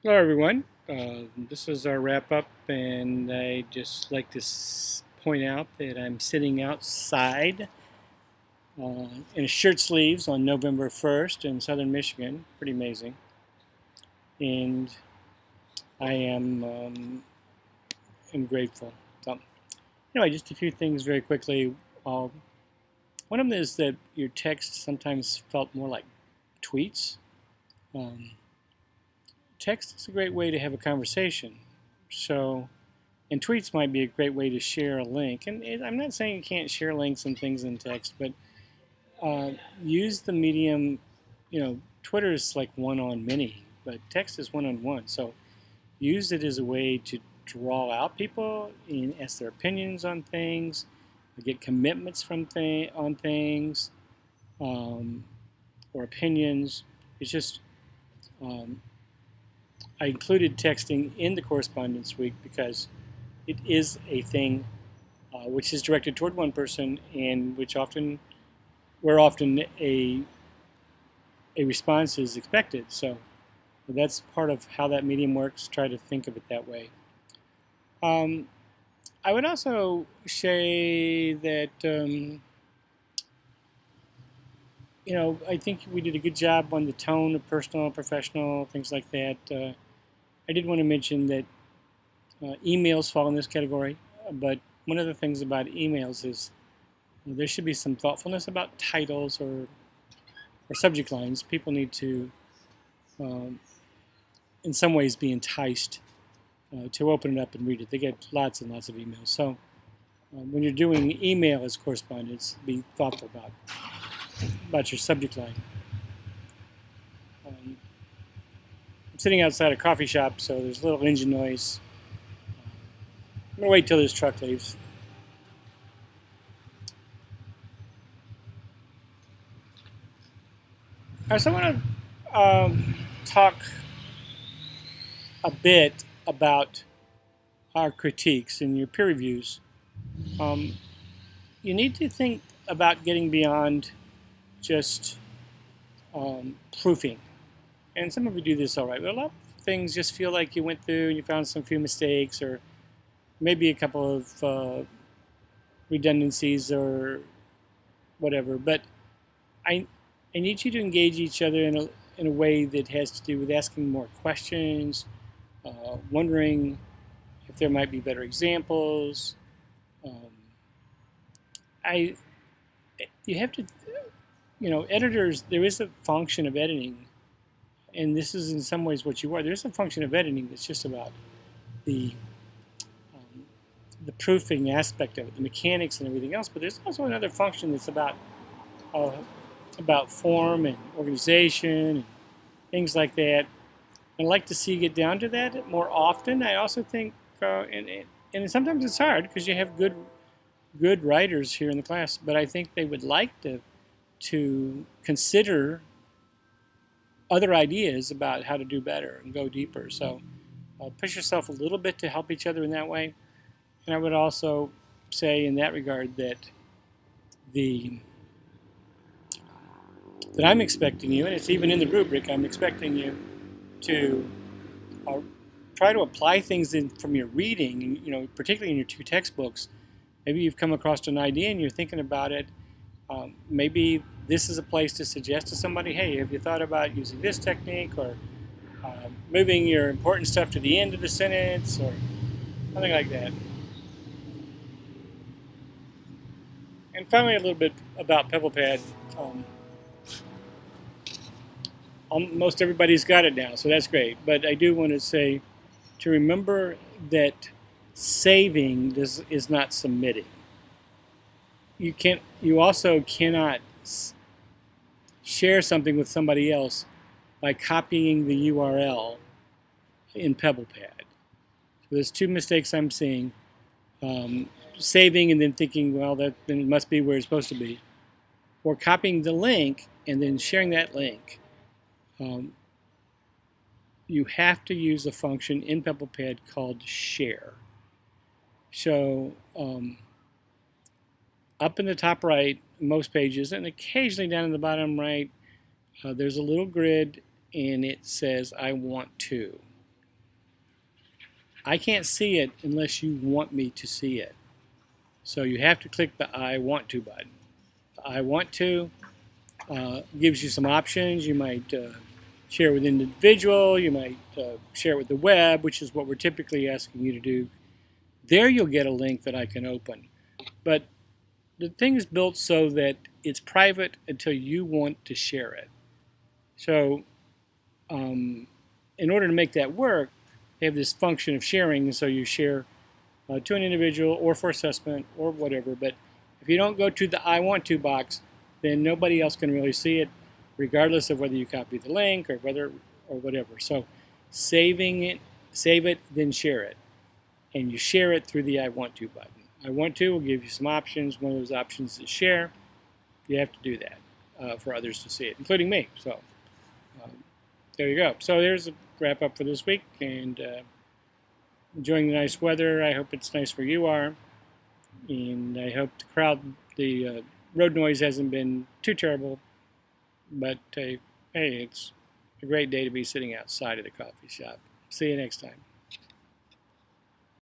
Hello, everyone. This is our wrap up, and I just like to point out that I'm sitting outside in shirt sleeves on November 1st in southern Michigan. Pretty amazing. And I am grateful. So, anyway, just a few things very quickly. Uh, One of them is that your text sometimes felt more like tweets. Um, Text is a great way to have a conversation. So, and tweets might be a great way to share a link. And I'm not saying you can't share links and things in text, but use the medium. Twitter is like one on many, but text is one on one. So use it as a way to draw out people and ask their opinions on things, get commitments on things, um, or opinions. It's just um, I included texting in the correspondence week because it is a thing which is directed toward one person, and which often a response is expected. So that's part of how that medium works. Try to think of it that way. Um, I would also say that I think we did a good job on the tone of personal, professional, things like that. I did want to mention that emails fall in this category, but one of the things about emails is there should be some thoughtfulness about titles or subject lines. People need to, um, in some ways, be enticed to open it up and read it. They get lots and lots of emails. So when you're doing email as correspondence, be thoughtful about your subject line. I'm sitting outside a coffee shop, so there's a little engine noise. I'm going to wait till this truck leaves. I also want to talk a bit about our critiques and your peer reviews. Um, you need to think about getting beyond just proofing. And some of you do this all right, but a lot of things just feel like you went through and you found some few mistakes or maybe a couple of redundancies or whatever. But I, I need you to engage each other in a way that has to do with asking more questions, wondering if there might be better examples. Um, I you have to editors. There is a function of editing, and this is in some ways what you are. There's a function of editing that's just about the um, the proofing aspect of it, the mechanics and everything else. But there's also another function that's uh, about form and organization and things like that. I'd like to see you get down to that more often. I also think, and sometimes it's hard because you have good writers here in the class, but I think they would like to consider other ideas about how to do better and go deeper. So push yourself a little bit to help each other in that way. And I would also say in that regard the that I'm expecting you, and it's even in the rubric, I'm expecting you to uh, try to apply things from your reading, particularly in your two textbooks. Maybe you've come across an idea and you're thinking about it. Maybe this is a place to suggest to somebody, hey, have you thought about using this technique or moving your important stuff to the end of the sentence or something like that. And finally, a little bit about PebblePad. Um, Most everybody's got it now, so that's great. But I do want to say to remember that saving is not submitting. You also cannot share something with somebody else by copying the URL in PebblePad. So there's two mistakes I'm seeing. Saving and then thinking, well, then it must be where it's supposed to be. Or copying the link and then sharing that link. You have to use a function in PebblePad called share. So up in the top right, most pages, and occasionally down in the bottom right, there's a little grid and it says I want to. I can't see it unless you want me to see it. So you have to click the I want to button. The I want to gives you some options. You might share it with an individual. You might share it with the web, which is what we're typically asking you to do. There you'll get a link that I can open. But the thing is built so that it's private until you want to share it. So in order to make that work, they have this function of sharing, so you share to an individual or for assessment or whatever. But if you don't go to the I want to box, then nobody else can really see it, regardless of whether you copy the link or whatever. So save it, then share it. And you share it through the I want to button. I want to will give you some options. One of those options is share. You have to do that for others to see it, including me. So there you go. So there's a wrap up for this week, and enjoying the nice weather. I hope it's nice where you are, and I hope the road noise hasn't been too terrible. But hey, it's a great day to be sitting outside of the coffee shop. See you next time.